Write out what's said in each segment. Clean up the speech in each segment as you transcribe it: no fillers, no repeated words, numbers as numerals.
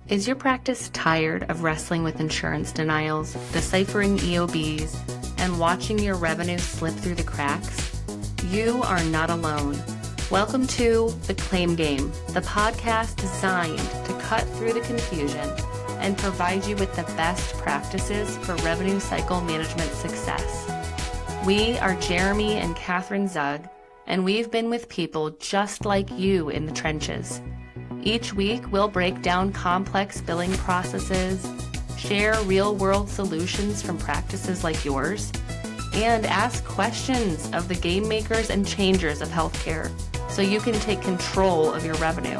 Is your practice tired of wrestling with insurance denials, deciphering EOBs, and watching your revenue slip through the cracks? You are not alone. Welcome to The Claim Game, the podcast designed to cut through the confusion and provide you with the best practices for revenue cycle management success. We are Jeremy and Catherine Zug, and we've been with people just like you in the trenches. Each week, we'll break down complex billing processes, share real-world solutions from practices like yours, and ask questions of the game makers and changers of healthcare so you can take control of your revenue.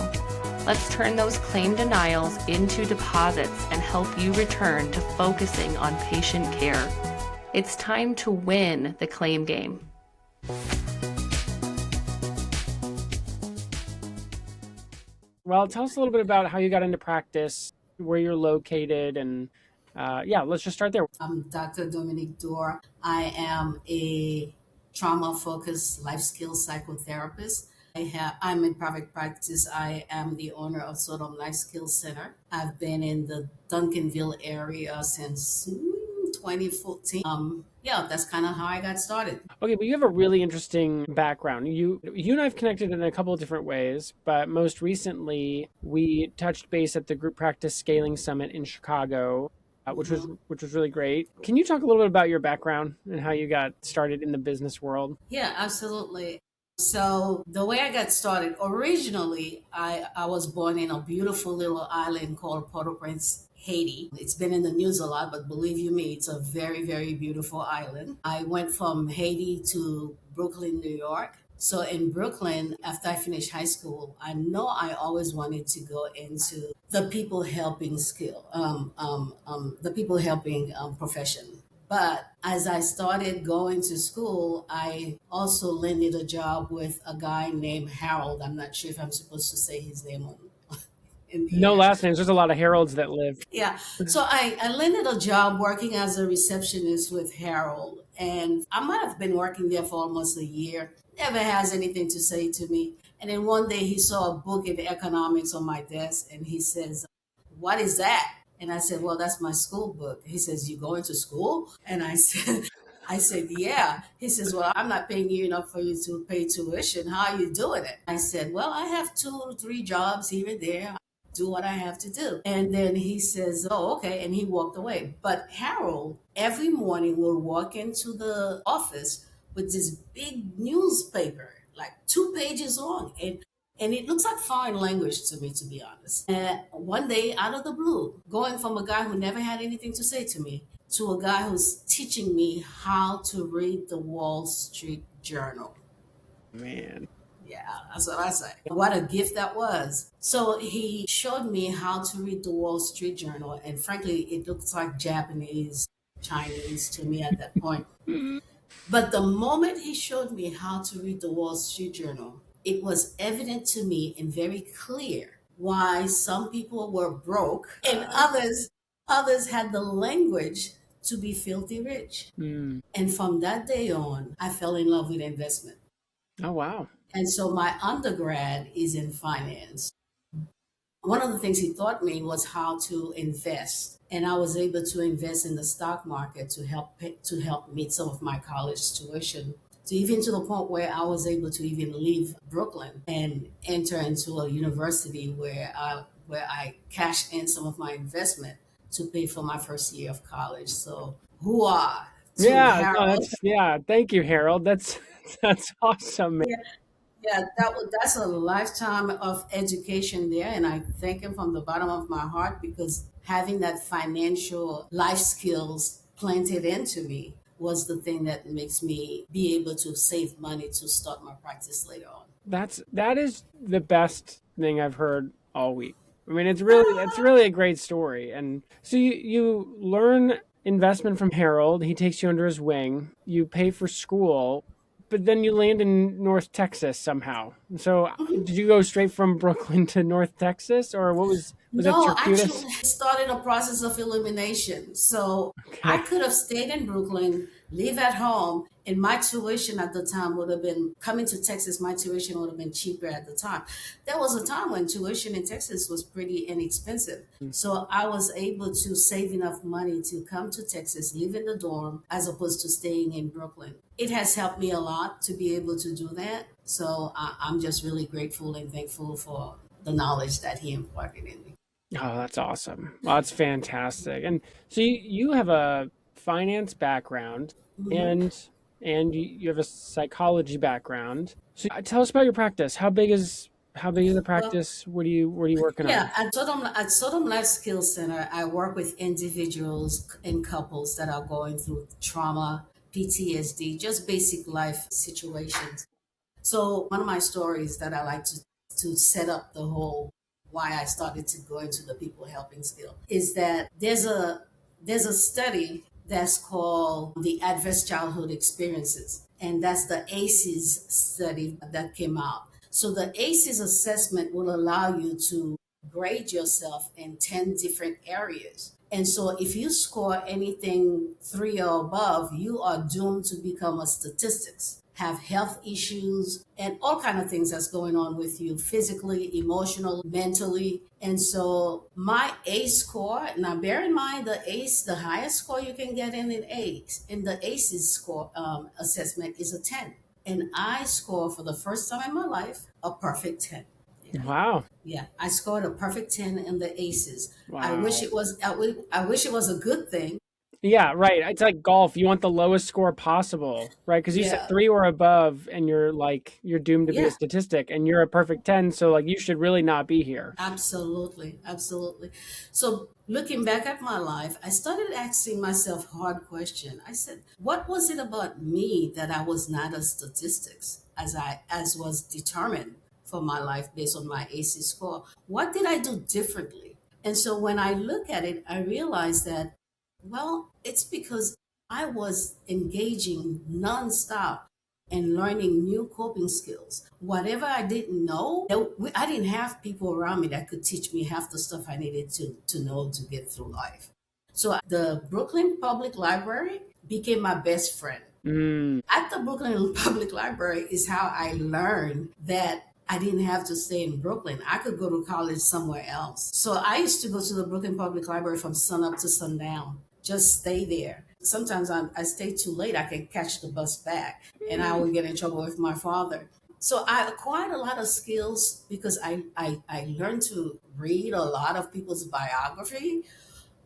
Let's turn those claim denials into deposits and help you return to focusing on patient care. It's time to win the claim game. Well, tell us a little bit about how you got into practice, where you're located, and let's just start there. I'm Dr. Dominique Dor. I am a trauma-focused life skills psychotherapist. I'm in private practice. I am the owner of SOTM Life Skills Center. I've been in the Duncanville area since 2014. That's kind of how I got started. Okay, but you have a really interesting background. You and I have connected in a couple of different ways, but most recently we touched base at the Group Practice Scaling Summit in Chicago, which was really great. Can you talk a little bit about your background and how you got started in the business world? Yeah, absolutely. So the way I got started, originally, I was born in a beautiful little island called Port-au-Prince, Haiti. It's been in the news a lot, but believe you me, it's a very, very beautiful island. I went from Haiti to Brooklyn, New York. So in Brooklyn, after I finished high school, I know I always wanted to go into the people helping profession. But as I started going to school, I also landed a job with a guy named Harold. I'm not sure if I'm supposed to say his name on. No last names. There's a lot of Harolds that live. Yeah. So I landed a job working as a receptionist with Harold. And I might have been working there for almost a year. Never has anything to say to me. And then one day he saw a book in economics on my desk and he says, "What is that?" And I said, "Well, that's my school book." He says, "You going to school?" And I said, "Yeah." He says, "Well, I'm not paying you enough for you to pay tuition. How are you doing it?" I said, "Well, I have 2 or 3 jobs here and there. Do what I have to do." And then he says, "Oh, okay." And he walked away. But Harold every morning will walk into the office with this big newspaper, like 2 pages long. And it looks like foreign language to me, to be honest. And one day, out of the blue, going from a guy who never had anything to say to me to a guy who's teaching me how to read the Wall Street Journal. Man. Yeah, that's what I say. What a gift that was. So he showed me how to read the Wall Street Journal. And frankly, it looks like Japanese, Chinese to me at that point. But the moment he showed me how to read the Wall Street Journal, it was evident to me and very clear why some people were broke and others had the language to be filthy rich. And from that day on, I fell in love with investment. Oh, wow. And so my undergrad is in finance. One of the things he taught me was how to invest. And I was able to invest in the stock market to help meet some of my college tuition. Even to the point where I was able to even leave Brooklyn and enter into a university where I cashed in some of my investment to pay for my first year of college. So, hoo-ah. Thank you, Harold. That's awesome, man. Yeah, that's a lifetime of education there, and I thank him from the bottom of my heart because having that financial life skills planted into me was the thing that makes me be able to save money to start my practice later on. That is the best thing I've heard all week. I mean, it's really a great story. And so you learn investment from Harold. He takes you under his wing. You pay for school. But then you land in North Texas somehow. So did you go straight from Brooklyn to North Texas, or what was that circuitous? No, actually, it started a process of elimination. So I could have stayed in Brooklyn, live at home, And my tuition at the time would have been coming to Texas, my tuition would have been cheaper at the time. There was a time when tuition in Texas was pretty inexpensive. So I was able to save enough money to come to Texas, live in the dorm, as opposed to staying in Brooklyn. It has helped me a lot to be able to do that. So I'm just really grateful and thankful for the knowledge that he imparted in me. Oh, that's awesome. Well, that's fantastic. And so you have a finance background Mhm. and you have a psychology background. So tell us about your practice. How big is the Well, practice? What are you working yeah, on? at SOTM Life Skills Center, I work with individuals and couples that are going through trauma, PTSD, just basic life situations. So one of my stories that I like to set up the whole why I started to go into the people helping skill is that there's a study that's called the Adverse Childhood Experiences, and that's the ACEs study that came out. So the ACEs assessment will allow you to grade yourself in 10 different areas. And so if you score anything 3 or above, you are doomed to become a statistics, have health issues and all kind of things that's going on with you physically, emotional, mentally. And so my ACE score, now bear in mind the ACE, the highest score you can get in an ACE, in the ACEs score assessment is a 10. And I score for the first time in my life a perfect 10. Yeah. Wow. Yeah, I scored a perfect 10 in the aces. Wow. I wish it was a good thing. Yeah, right. It's like golf. You want the lowest score possible, right? Because you said Yeah. 3 or above, and you're doomed to be a Yeah, statistic, and you're a perfect 10, so like you should really not be here. absolutely. Absolutely. So looking back at my life, I started asking myself hard question. I said, what was it about me that I was not a statistics as was determined for my life based on my AC score? What did I do differently? And so when I look at it, I realize that, well, it's because I was engaging nonstop and learning new coping skills. Whatever I didn't know, I didn't have people around me that could teach me half the stuff I needed to know to get through life. So the Brooklyn Public Library became my best friend. Mm. At the Brooklyn Public Library is how I learned that I didn't have to stay in Brooklyn. I could go to college somewhere else. So I used to go to the Brooklyn Public Library from sun up to sundown, just stay there. Sometimes I stay too late, I can catch the bus back and I would get in trouble with my father. So I acquired a lot of skills because I learned to read a lot of people's biography,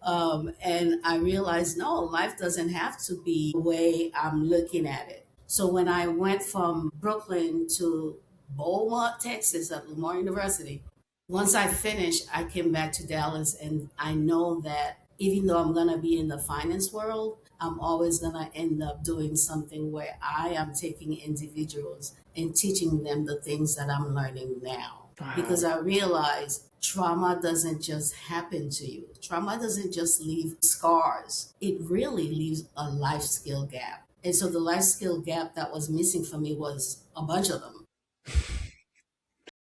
and I realized, no, life doesn't have to be the way I'm looking at it. So when I went from Brooklyn to Beaumont, Texas at Lamar University, once I finished, I came back to Dallas, and I know that even though I'm going to be in the finance world, I'm always going to end up doing something where I am taking individuals and teaching them the things that I'm learning now. Wow. Because I realize trauma doesn't just happen to you, trauma doesn't just leave scars, it really leaves a life skill gap. And so the life skill gap that was missing for me was a bunch of them.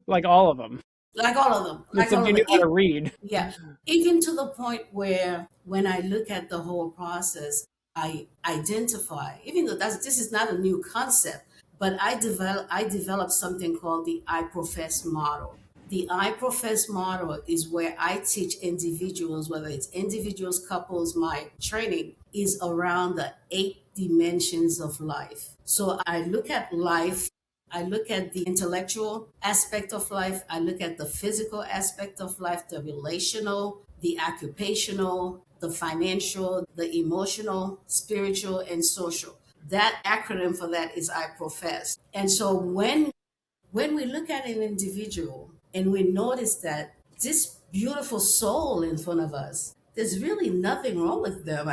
Like all of them. Like all of them, like Except all you of knew them. how to read. Yeah, even to the point where when I look at the whole process, I identify, even though this is not a new concept, but I developed something called the I-PROFESS model. The I-PROFESS model is where I teach individuals, whether it's individuals, couples, my training is around the 8 dimensions of life. So I look at life, I look at the intellectual aspect of life. I look at the physical aspect of life, the relational, the occupational, the financial, the emotional, spiritual, and social. That acronym for that is I profess. And so when we look at an individual and we notice that this beautiful soul in front of us, there's really nothing wrong with them.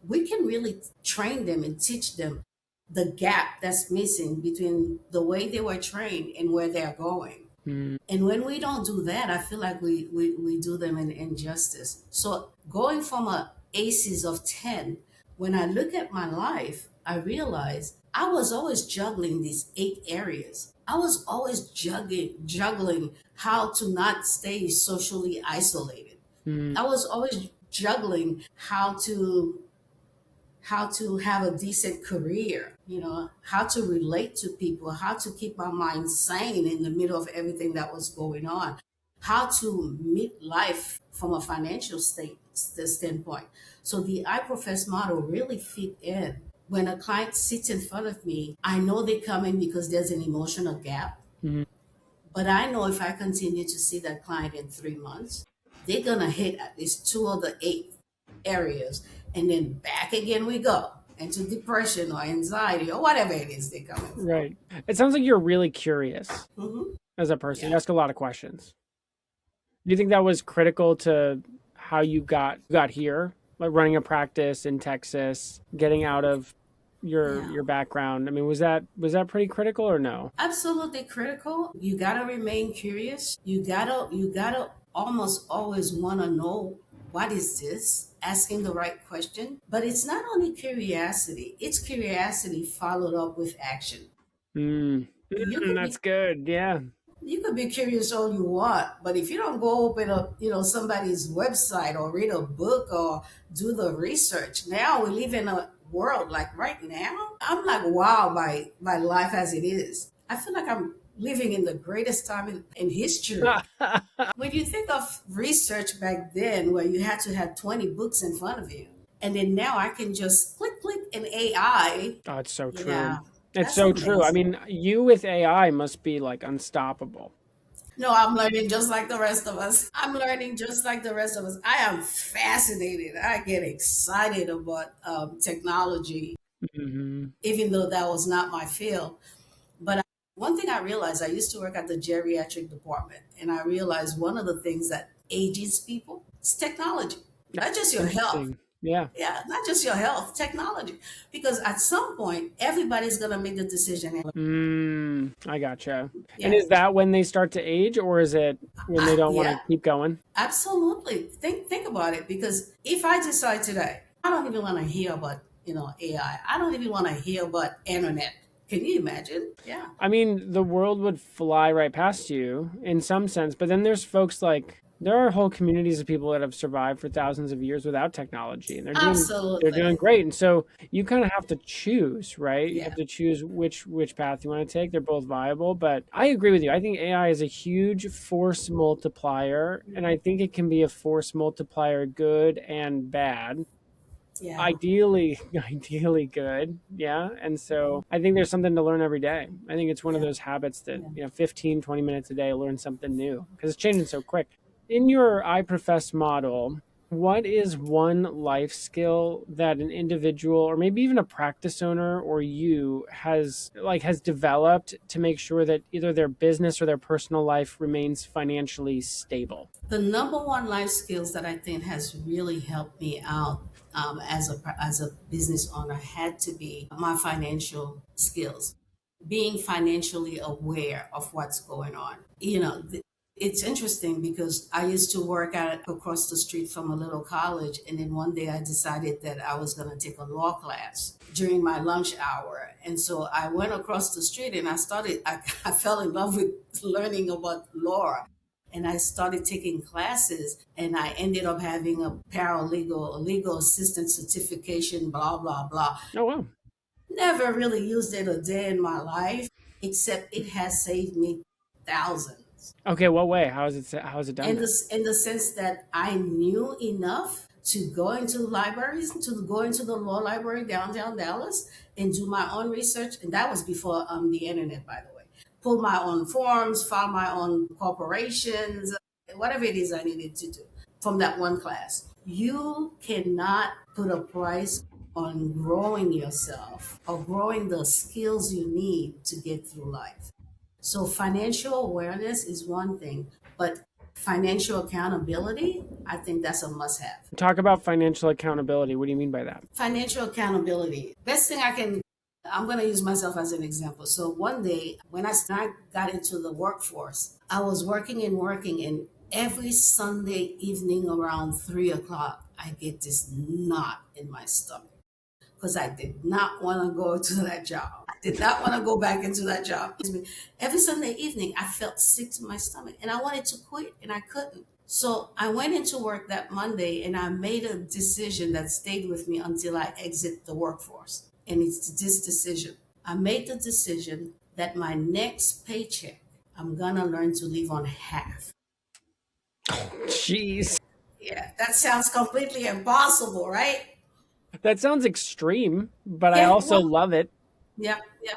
We can really train them and teach them the gap that's missing between the way they were trained and where they're going. Mm. And when we don't do that, I feel like we do them an injustice. So going from a ACEs of 10, when I look at my life, I realize I was always juggling these 8 areas. I was always juggling how to not stay socially isolated. Mm. I was always juggling how to how to have a decent career, how to relate to people, how to keep my mind sane in the middle of everything that was going on, how to meet life from a financial standpoint. So the I-PROFESS model really fit in. When a client sits in front of me, I know they're coming because there's an emotional gap. Mhm. But I know if I continue to see that client in 3 months, they're going to hit at least two of the eight areas. And then back again we go into depression or anxiety or whatever it is they're coming for. Right. It sounds like you're really curious Hmm. as a person. Yeah. You ask a lot of questions. Do you think that was critical to how you got here, like running a practice in Texas, getting out of Yeah. your background? I mean, was that pretty critical or no? Absolutely critical. You gotta remain curious. You gotta almost always wanna know what is this? Asking the right question. But it's not only curiosity, it's curiosity followed up with action. Mm. You Mm, could that's be good. Yeah. you could be curious all you want, but if you don't go open up, somebody's website or read a book or do the research, now we live in a world like right now. I'm like wow by life as it is. I feel like I'm living in the greatest time in history. When you think of research back then, where you had to have 20 books in front of you, and then now I can just click an AI. Oh, it's so true. Yeah, It's that's so true. I amazing. mean, you with AI must be like unstoppable. No, I'm learning just like the rest of us. I'm learning just like the rest of us. I am fascinated. I get excited about technology, Hmm. even though that was not my field. But one thing I realized, I used to work at the geriatric department, and I realized one of the things that ages people is technology, not just your health. Interesting. Yeah. Yeah, not just your health, technology. Because at some point, everybody's going to make the decision. I gotcha. And Yeah, is that when they start to age, or is it when they don't want yeah. to keep going? Absolutely. Think about it because if I decide today, I don't even want to hear about, AI. I don't even want to hear about internet. Can you imagine? Yeah. I mean, the world would fly right past you in some sense, but then there's folks like there are whole communities of people that have survived for thousands of years without technology, and they're doing Absolutely. great. And so you kind of have to choose, right? You Yeah. have to choose which path you want to take. They're both viable, but I agree with you. I think AI is a huge force multiplier, and I think it can be a force multiplier good and bad. Yeah. Ideally good, yeah. And so I think there's something to learn every day. I think it's one of Yeah. those habits that Yeah. 15, 20 minutes a day, learn something new because it's changing so quick. In your I-PROFESS model, what is one life skill that an individual or maybe even a practice owner or you has developed to make sure that either their business or their personal life remains financially stable? The number one life skills that I think has really helped me out as a business owner had to be my financial skills, being financially aware of what's going on. It's interesting because I used to work out across the street from a little college, and then one day I decided that I was going to take a law class during my lunch hour, and so I went across the street and I fell in love with learning about law, and I started taking classes, and I ended up having a paralegal, a legal assistant certification, blah, blah, blah. Oh, wow. Never really used it a day in my life, except it has saved me thousands. Okay, what way? How has it done that? In the sense that I knew enough to go into libraries, to go into the law library downtown Dallas and do my own research. And that was before the internet, by the way. Pull my own forms, file my own corporations, whatever it is I needed to do from that one class. You cannot put a price on growing yourself or growing the skills you need to get through life. So financial awareness is one thing, but financial accountability, I think that's a must have. Talk about financial accountability. What do you mean by that? Financial accountability. Best thing I'm going to use myself as an example. So one day when I got into the workforce, I was working, and every Sunday evening around 3 o'clock, I get this knot in my stomach because I did not want to go to that job. I did not want to go back into that job. Every Sunday evening, I felt sick to my stomach and I wanted to quit and I couldn't. So I went into work that Monday and I made a decision that stayed with me until I exit the workforce. And it's this decision. I made the decision that my next paycheck, I'm going to learn to live on half. Jeez. Yeah, that sounds completely impossible, right? That sounds extreme, but I Yeah, also well, love it. yeah, yeah.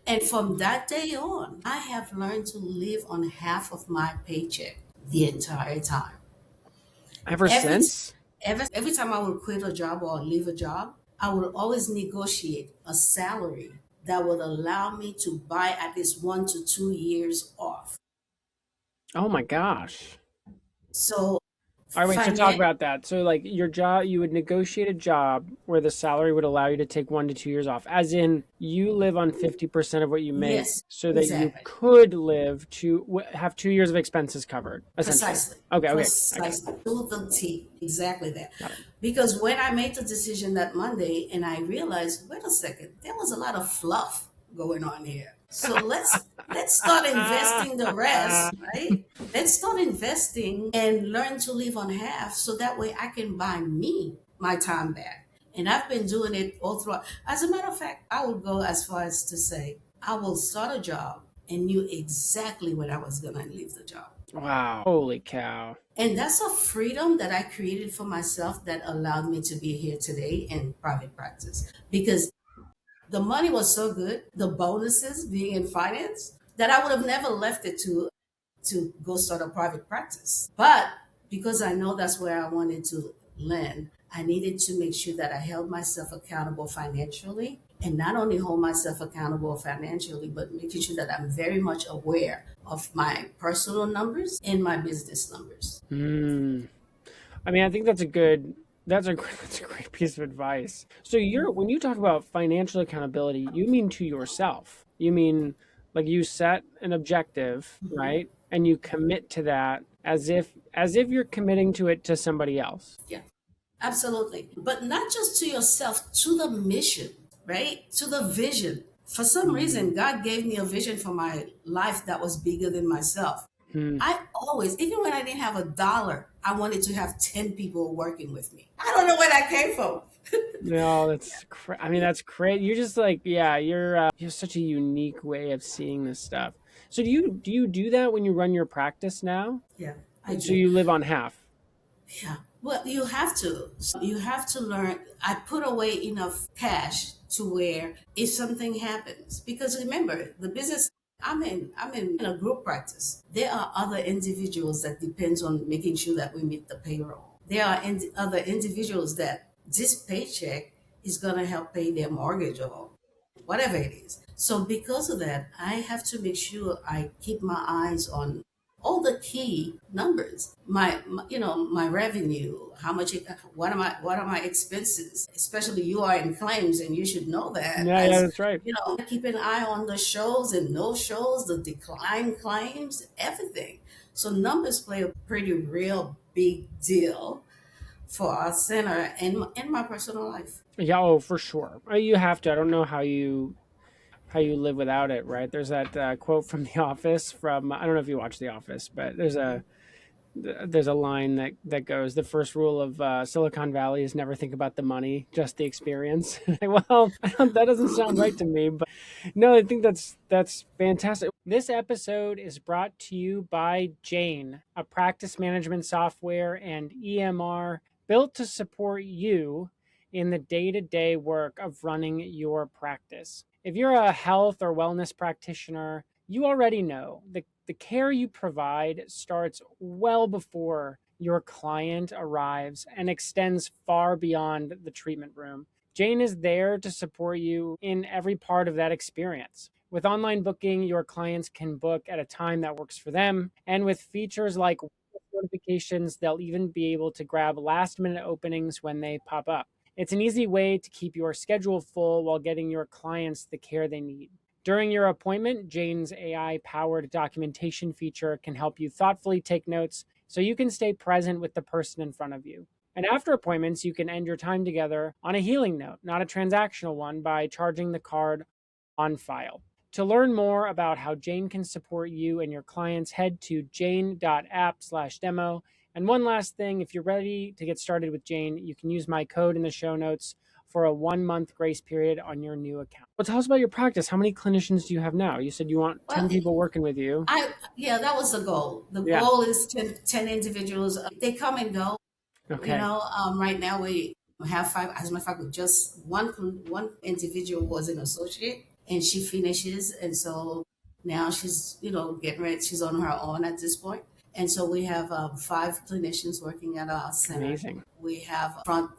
And from that day on, I have learned to live on half of my paycheck the entire time. Ever Every since? every time I would quit a job or leave a job, I would always negotiate a salary that would allow me to buy at least 1 to 2 years off. Oh my gosh. So, All right, wait, so talk finan- about that. So like your job, you would negotiate a job where the salary would allow you to take 1 to 2 years off, as in you live on 50% of what you make yes, so that you exactly. could live to have 2 years of expenses covered, essentially. Precisely. Okay, I got it. Precisely. To the T. Exactly that. Got it. Because when I made the decision that Monday and I realized, wait a second, there was a lot of fluff going on here. So let's start investing the rest, right? Let's start investing and learn to live on half so that way I can buy me my time back. And I've been doing it all throughout. As a matter of fact, I would go as far as to say, I will start a job and knew exactly when I was going to leave the job. Wow. Holy cow. And that's a freedom that I created for myself that allowed me to be here today in private practice. Because the money was so good, the bonuses being in finance, that I would have never left it to go start a private practice. But because I know that's where I wanted to land, I needed to make sure that I held myself accountable financially, and not only hold myself accountable financially, but making sure that I'm very much aware of my personal numbers and my business numbers. Hmm. I mean, I think that's a that's a great piece of advice. So when you talk about financial accountability, you mean to yourself. You mean like you set an objective, Mhm. right? And you commit to that as if you're committing to it to somebody else. Yeah. Absolutely. But not just to yourself, to the mission, right? To the vision. For some Hmm. reason, God gave me a vision for my life that was bigger than myself. Hmm. I always, even when I didn't have a dollar, I wanted to have 10 people working with me. I don't know where that came from. No, I mean, that's great. You're just like, yeah, you have such a unique way of seeing this stuff. So do you do that when you run your practice now? Yeah, I So do. you live on half. Yeah. Well, you have to. You have to learn. I put away enough cash to where if something happens, because remember, the business I'm in a group practice. There are other individuals that depends on making sure that we meet the payroll. There are other individuals that this paycheck is going to help pay their mortgage or whatever it is. So because of that, I have to make sure I keep my eyes on all the key numbers. My revenue, how much, what are my expenses? Especially you are in claims, and you should know that. Yeah, yeah, As that's right. keep an eye on the shows and no shows, the decline claims, everything. So numbers play a pretty real big deal for our center and in my personal life. Yeah, oh, for sure. You have to. I don't know how you live without it, right? There's that quote from The Office from I don't know if you watch The Office, but there's a line that goes, the first rule of Silicon Valley is never think about the money, just the experience. Well, that doesn't sound right to me, but no, I think that's fantastic. This episode is brought to you by Jane, a practice management software and EMR built to support you in the day-to-day work of running your practice. If you're a health or wellness practitioner, you already know the care you provide starts well before your client arrives and extends far beyond the treatment room. Jane is there to support you in every part of that experience. With online booking, your clients can book at a time that works for them. And with features like notifications, they'll even be able to grab last minute openings when they pop up. It's an easy way to keep your schedule full while getting your clients the care they need. During your appointment, Jane's AI powered documentation feature can help you thoughtfully take notes so you can stay present with the person in front of you. And after appointments, you can end your time together on a healing note, not a transactional one, by charging the card on file. To learn more about how Jane can support you and your clients, head to jane.app/demo. And one last thing, if you're ready to get started with Jane, you can use my code in the show notes for a 1-month grace period on your new account. Well, tell us about your practice. How many clinicians do you have now? You said you want 10 people working with you. Yeah, that was the goal. The goal is 10 individuals. They come and go. Okay. Right now we have 5. As a matter of fact, just one individual was an associate, and she finishes, and so now she's getting ready. She's on her own at this point, and so we have 5 clinicians working at our center. Amazing. We have front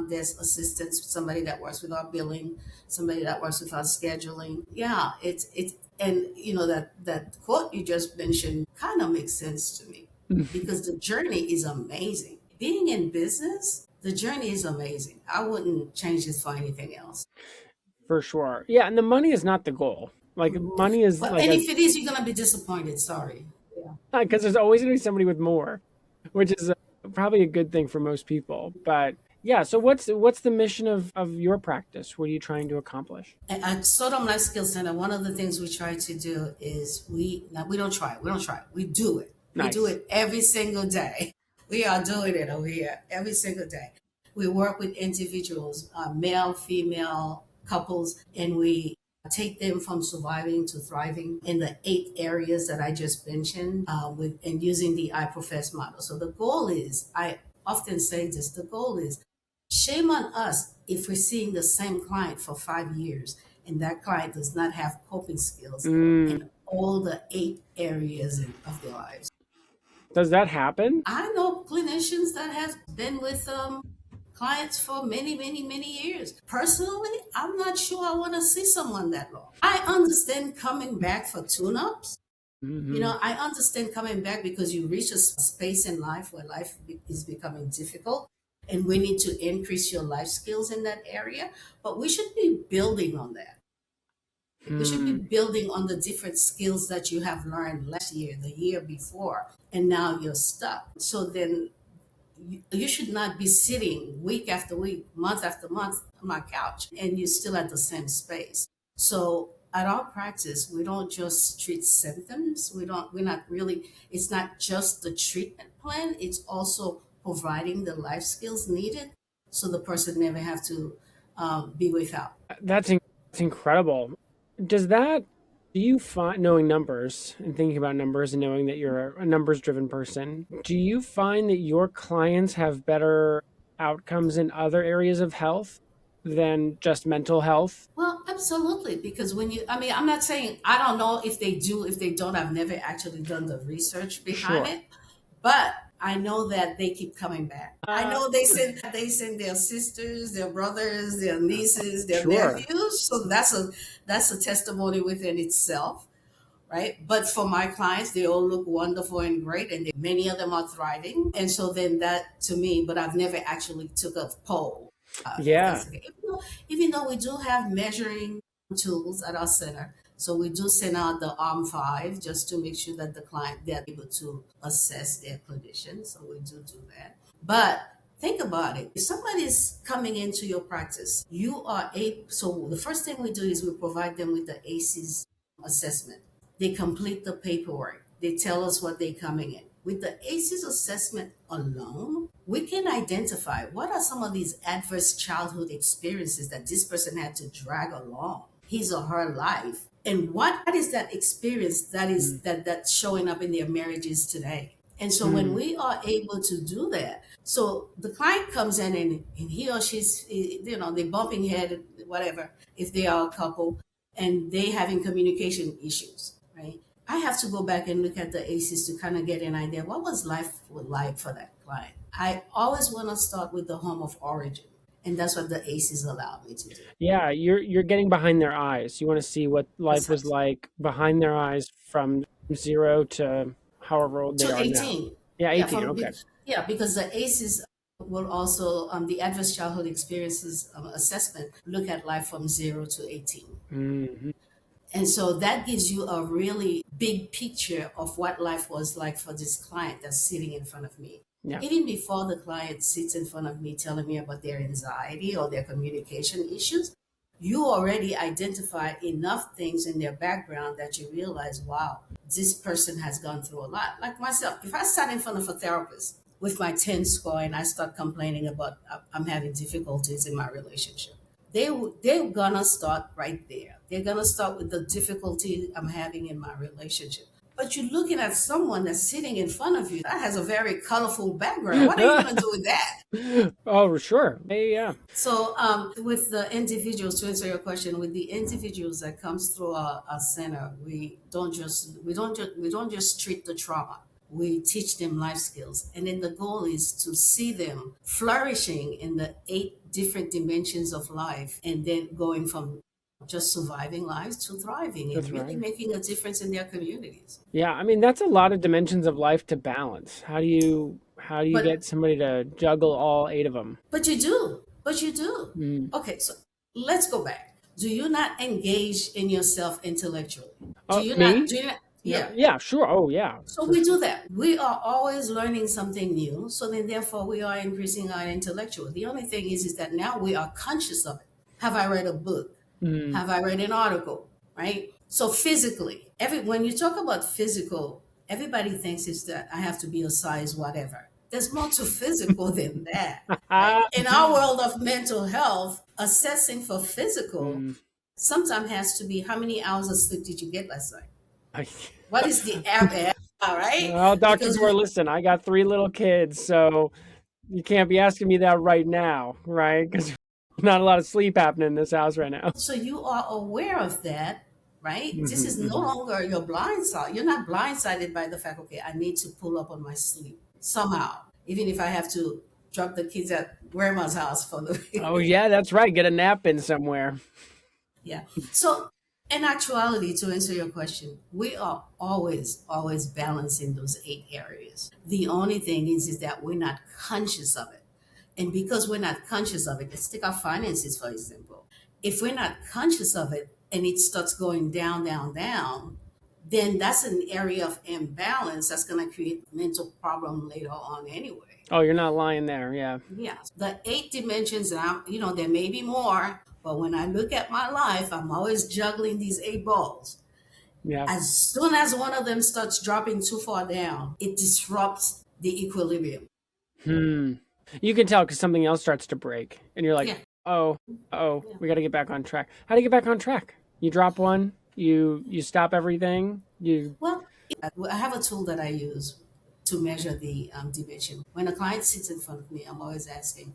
desk assistants, somebody that works with our billing, somebody that works with our scheduling. Yeah, it's and that quote you just mentioned kind of makes sense to me because the journey is amazing. Being in business, the journey is amazing. I wouldn't change this for anything else. For sure. Yeah, and the money is not the goal. Like money is But, and if it is, you're gonna be disappointed. Sorry. Yeah. Because there's always going to be somebody with more, which is probably a good thing for most people. But yeah, so what's the mission of your practice? What are you trying to accomplish? At SOTM Life Skills Center, one of the things we try to do is we don't try it. We do it. Nice. We do it every single day. We are doing it over here every single day. We work with individuals, male, female, couples, and we take them from surviving to thriving in the 8 areas that I just mentioned and using the I-PROFESS model. So the goal is, I often say this, the goal is, shame on us if we're seeing the same client for 5 years and that client does not have coping skills in all the 8 areas of their lives. Does that happen? I know clinicians that have been with clients for many, many, many years. Personally, I'm not sure I want to see someone that long. I understand coming back for tune-ups. I understand coming back because you reach a space in life where life is becoming difficult and we need to increase your life skills in that area. But we should be building on that. We should be building on the different skills that you have learned last year, the year before, and now you're stuck. So then you should not be sitting week after week, month after month on my couch, and you're still at the same space. So at our practice, we don't just treat symptoms. It's not just the treatment plan. It's also providing the life skills needed so the person never have to be without. That's incredible. Do you find, knowing numbers and thinking about numbers and knowing that you're a numbers-driven person, do you find that your clients have better outcomes in other areas of health than just mental health? Well, absolutely. Because I'm not saying, I don't know if they do, if they don't, I've never actually done the research behind it, but I know that they keep coming back. I know they send their sisters, their brothers, their nieces, their nephews. So that's a testimony within itself, right? But for my clients, they all look wonderful and great, and many of them are thriving. And so then that to me, but I've never actually took a poll. Even though we do have measuring tools at our center. So we do send out the ARM5 just to make sure that the client, they're able to assess their clinician. So we do that. But think about it. If somebody's coming into your practice, so the first thing we do is we provide them with the ACEs assessment. They complete the paperwork. They tell us what they're coming in. With the ACEs assessment alone, we can identify what are some of these adverse childhood experiences that this person had to drag along his or her life. And what is that experience that's showing up in their marriages today? And so when we are able to do that, so the client comes in and he or she's, they bumping head, whatever, if they are a couple, and they having communication issues, right? I have to go back and look at the ACEs to kind of get an idea, what was life like for that client? I always want to start with the home of origin. And that's what the ACEs allow me to do. Yeah, you're getting behind their eyes. You want to see what life was like behind their eyes from 0 to however old they are 18. now. Yeah, 18, okay. Yeah, because the ACEs will also, the Adverse Childhood Experiences Assessment, look at life from 0 to 18. Mm-hmm. And so that gives you a really big picture of what life was like for this client that's sitting in front of me. Yeah. Even before the client sits in front of me telling me about their anxiety or their communication issues, you already identify enough things in their background that you realize, wow, this person has gone through a lot. Like myself, if I sat in front of a therapist with my 10 score and I start complaining about I'm having difficulties in my relationship, they're gonna start right there. They're gonna start with the difficulty I'm having in my relationship. But you're looking at someone that's sitting in front of you that has a very colorful background. What are you gonna do with that? Oh, sure. Yeah. So, with the individuals, to answer your question, with the individuals that comes through our center, we don't just treat the trauma. We teach them life skills, and then the goal is to see them flourishing in the 8 different dimensions of life, and then going from just surviving lives to thriving and That's really right. making a difference in their communities. Yeah, I mean that's a lot of dimensions of life to balance. How do you But get somebody to juggle all 8 of them? But you do. But you do. Mm. Okay, so let's go back. Do you not engage in yourself intellectually? Oh, me? Do you not? Yeah, Yeah. yeah, sure. Oh, yeah, So for we sure. do that. We are always learning something new. So then therefore we are increasing our intellectual. The only thing is that now we are conscious of it. Have I read a book? Mm. Have I read an article? Right? So physically, when you talk about physical, everybody thinks it's that I have to be a size whatever. There's more to physical than that, right? In our world of mental health, assessing for physical Mm. sometimes has to be how many hours of sleep did you get last night? I- What is the average? All right, Well, Dr. because Dor, listen, I got 3 little kids, so you can't be asking me that right now, right? Because not a lot of sleep happening in this house right now. so you are aware of that, right? This is no Hmm. longer your blind side. You're not blindsided by the fact, okay, I need to pull up on my sleep somehow, even if I have to drop the kids at grandma's house for Oh, the yeah, that's right. Get a nap in somewhere. yeah. So, in actuality, to answer your question, we are always balancing those 8 areas. The only thing is that we're not conscious of it. And because we're not conscious of it, let's take our finances, for example. If we're not conscious of it and it starts going down, down, down, then that's an area of imbalance that's going to create mental problem later on anyway. Oh, you're not lying there. Yeah. Yeah, the 8 dimensions, and there may be more, but when I look at my life, I'm always juggling these 8 balls. Yeah. As soon as one of them starts dropping too far down, it disrupts the equilibrium. Hmm. You can tell because something else starts to break, and you're like, Yeah, "Oh, oh, yeah. we got to get back on track." How do you get back on track? You drop one, you stop everything. You Well, I have a tool that I use to measure the dimension. When a client sits in front of me, I'm always asking,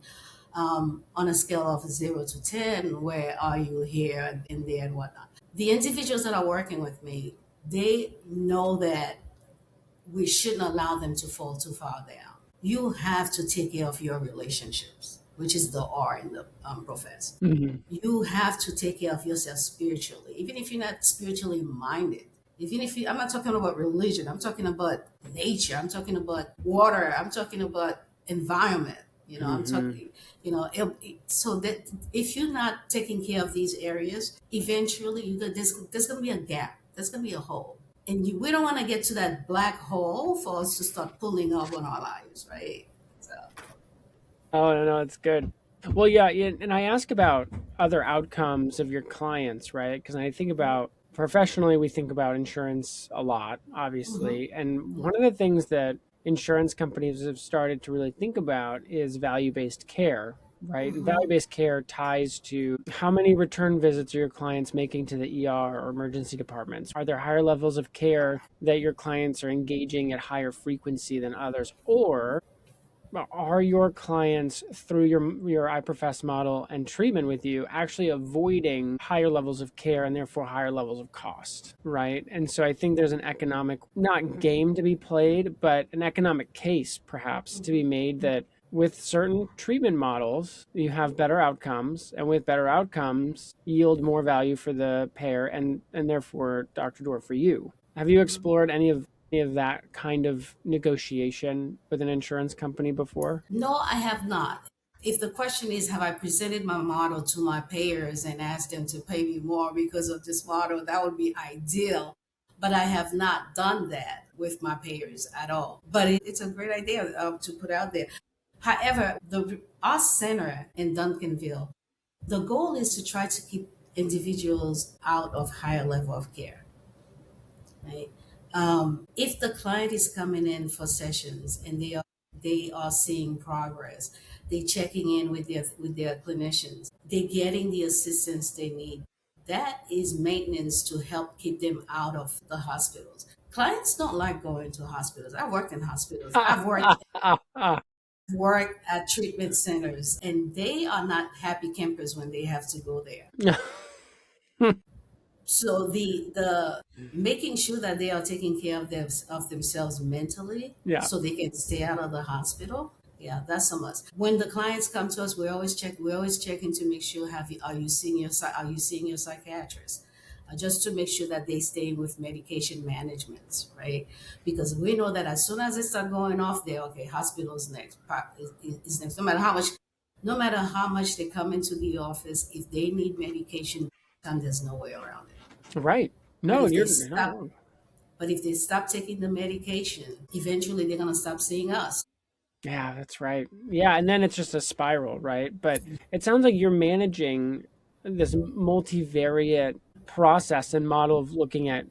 on a scale of 0 to 10, where are you here and there and whatnot. The individuals that are working with me, they know that we shouldn't allow them to fall too far down. You have to take care of your relationships, which is the R in the profess. Mhm. You have to take care of yourself spiritually, even if you're not spiritually minded. Even if I'm not talking about religion, I'm talking about nature, I'm talking about water, I'm talking about environment. I'm Mhm. talking, so that if you're not taking care of ththese areas, eventually there's going to be a gap, there's going to be a hole. And we don't want to get to that black hole for us to start pulling up on our lives, right? So, Oh, no, no, it's good. Well, yeah, yeah, and I ask about other outcomes of your clients, right? Because I think about professionally, we think about insurance a lot, mhm, obviously. And yeah. one of the things that insurance companies have started to really think about is value-based care, right? And Mhm. value-based care ties to how many return visits are your clients making to the ER or emergency departments? Are there higher levels of care that your clients are engaging at higher frequency than others? Or are your clients through your I-PROFESS model and treatment with you actually avoiding higher levels of care and therefore higher levels of cost, right? And so I think there's an economic, not game to be played, but an economic case perhaps to be made that with certain treatment models, you have better outcomes, and with better outcomes, yield more value for the payer and therefore, Dr. Dor, for you. Have you explored any of that kind of negotiation with an insurance company before? No, I have not. If the question is, have I presented my model to my payers and asked them to pay me more because of this model, that would be ideal. But I have not done that. with my payers at all. But it's a great idea to put out there. However, our center in Duncanville, the goal is to try to keep individuals out of higher level of care, right? If the client is coming in for sessions and they are seeing progress, they checking in with their clinicians, they're getting the assistance they need. That is maintenance to help keep them out of the hospitals. Clients don't like going to hospitals. I worked in hospitals. I've worked at treatment centers, and they are not happy campers when they have to go there. So the making sure that they are taking care of themselves mentally, Yeah. so they can stay out of the hospital. Yeah, that's a must. When the clients come to us, we always check. We always checking to make sure are you seeing your psychiatrist, just to make sure that they stay with medication management, right? Because we know that as soon as they start going off there, okay, hospital's next. Is next. No matter how much they come into the office, if they need medication, and there's no way around it. Right. But No, if they you're not stop, wrong. but if they stop taking the medication, eventually they're gonna stop seeing us. Yeah, that's right. Yeah, and then it's just a spiral, right? But it sounds like you're managing this multivariate process and model of looking at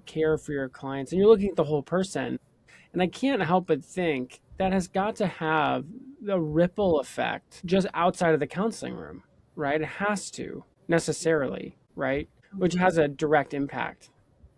care for your clients, and you're looking at the whole person. And I can't help but think that has got to have the ripple effect just outside of the counseling room, right? It has to necessarily, right? Which has a direct impact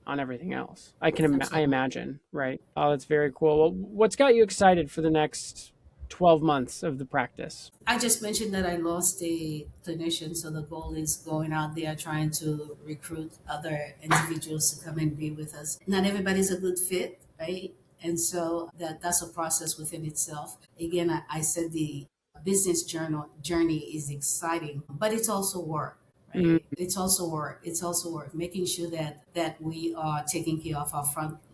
on everything else. I imagine, right? Oh, that's very cool. Well, what's got you excited for the next 12 months of the practice? I just mentioned that I lost a clinician, so the goal is going out there trying to recruit other individuals to come and be with us. Not everybody's a good fit, right? And so that's a process within itself. Again, I said the business journey is exciting, but it's also work. Mm, Right? It's also work. It's also work. Making sure that we are taking care of our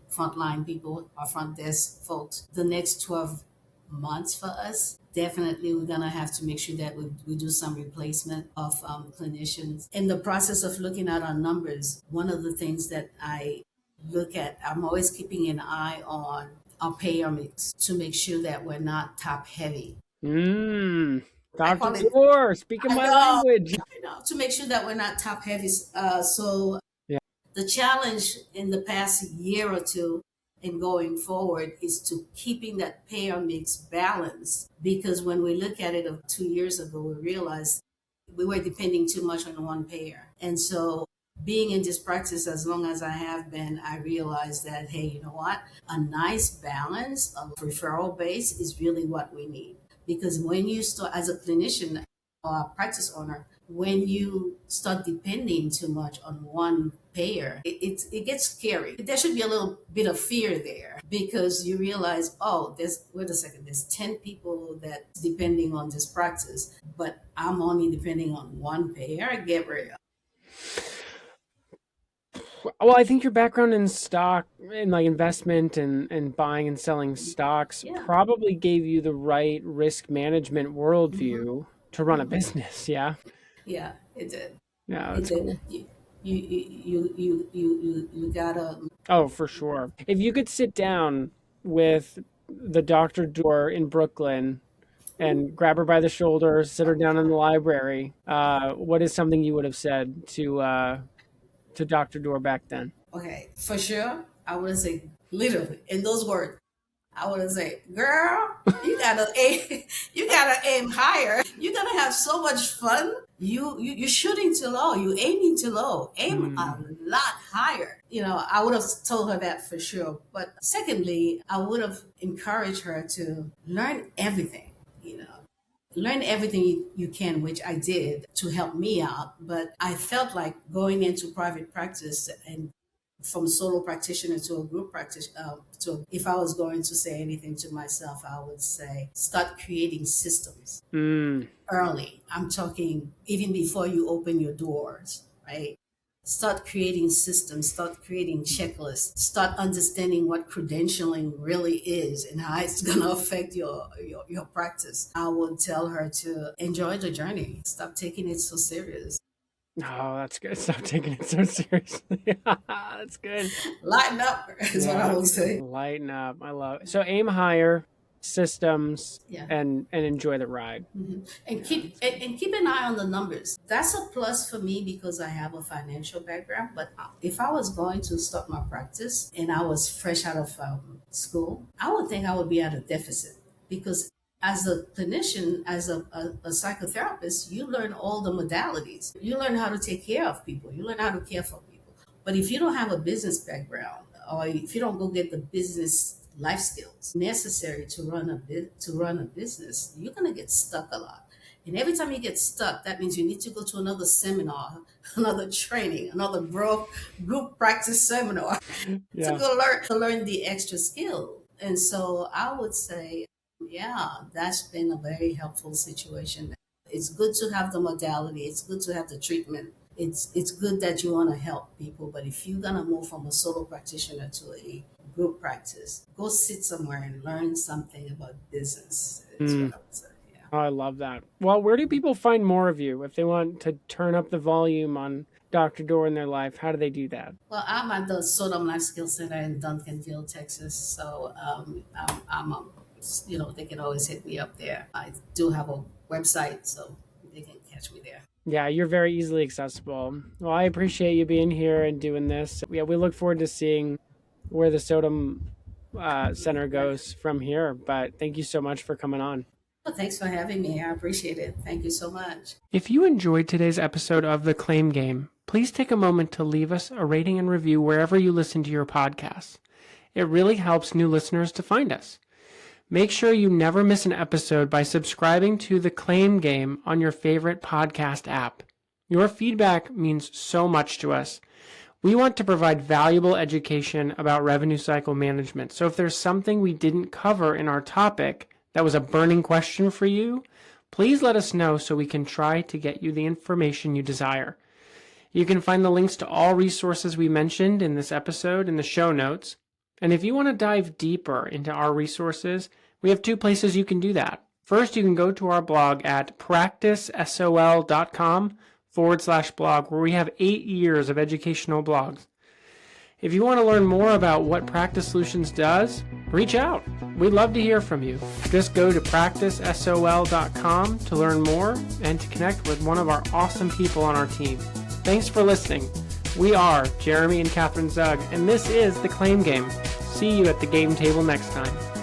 frontline people, our front desk folks. The next 12 months for us, definitely we're gonna have to make sure that we do some replacement of clinicians. In the process of looking at our numbers, one of the things that I'm always keeping an eye on our payer mix to make sure that we're not top heavy. mm. I Dr. call it, Dor, speaking I my know, language. to make sure that we're not top heavy. So Yeah. the challenge in the past year or two and going forward is to keeping that payer mix balanced, because when we look at it of 2 years ago, we realized we were depending too much on one payer. And so being in this practice as long as I have been, I realized that, hey, you know what? A nice balance of referral base is really what we need. Because when you start as a clinician or practice owner, when you start depending too much on one payer, it gets scary. There should be a little bit of fear there, because you realize, oh, there's 10 people that depending on this practice, but I'm only depending on one payer. Gabriel. Well, I think your background in stock and like investment and buying and selling stocks Yeah. probably gave you the right risk management Mm-hmm. worldview to run a Mm-hmm. business. Yeah. Yeah, it did. Yeah, It that's did. cool. You gotta. Oh, for sure. If you could sit down with the Dr. Door in Brooklyn and grab her by the shoulder, sit her down in the library, what is something you would have said to Dr. Door back then? Okay, for sure, I would say literally in those words. I would say, girl, you gotta aim higher. You're gonna have so much fun. You're shooting too low. You aiming too low. Aim a Hmm. lot higher. I would have told her that for sure. But secondly, I would have encouraged her to learn everything. Learn everything you can, which I did to help me out. But I felt like going into private practice and from solo practitioner to a group practice. So if I was going to say anything to myself, I would say start creating systems Mm. early. I'm talking even before you open your doors, right? Start creating systems, start creating checklists, start understanding what credentialing really is and how it's going to affect your practice. I would tell her to enjoy the journey, stop taking it so serious. Oh, that's good. Stop taking it so seriously. That's good. Lighten up is what I Yeah, would say. lighten up. I love it. So aim higher, systems, Yeah. and enjoy the ride. And Yeah, keep that's good. and keep an eye on the numbers. That's a plus for me because I have a financial background. But if I was going to start my practice and I was fresh out of school, I would think I would be at a deficit because as a clinician, as a psychotherapist, you learn all the modalities. You learn how to take care of people. You learn how to care for people. But if you don't have a business background, or if you don't go get the business life skills necessary to run a business, you're gonna get stuck a lot. And every time you get stuck, that means you need to go to another seminar, another training, another group practice seminar to Yeah. go learn the extra skill. And so I would say, yeah, that's been a very helpful situation. It's good to have the modality. It's good to have the treatment. It's good that you want to help people, but if you're gonna move from a solo practitioner to a group practice, go sit somewhere and learn something about business. Is Mm. what I would say. Yeah. Oh, I love that. Well, where do people find more of you if they want to turn up the volume on Dr. Dor in their life? How do they do that? Well, I'm at the SOTM Life Skills Center in Duncanville, Texas. So they can always hit me up there. I do have a website, so they can catch me there. Yeah, you're very easily accessible. Well, I appreciate you being here and doing this. Yeah, we look forward to seeing where the SOTM Center goes from here. But thank you so much for coming on. Well, thanks for having me. I appreciate it. Thank you so much. If you enjoyed today's episode of The Claim Game, please take a moment to leave us a rating and review wherever you listen to your podcasts. It really helps new listeners to find us. Make sure you never miss an episode by subscribing to The Claim Game on your favorite podcast app. Your feedback means so much to us. We want to provide valuable education about revenue cycle management. So if there's something we didn't cover in our topic that was a burning question for you, please let us know so we can try to get you the information you desire. You can find the links to all resources we mentioned in this episode in the show notes. And if you want to dive deeper into our resources, we have two places you can do that. First, you can go to our blog at practicesol.com/blog, where we have 8 years of educational blogs. If you want to learn more about what Practice Solutions does, reach out. We'd love to hear from you. Just go to practicesol.com to learn more and to connect with one of our awesome people on our team. Thanks for listening. We are Jeremy and Catherine Zug, and this is The Claim Game. See you at the game table next time.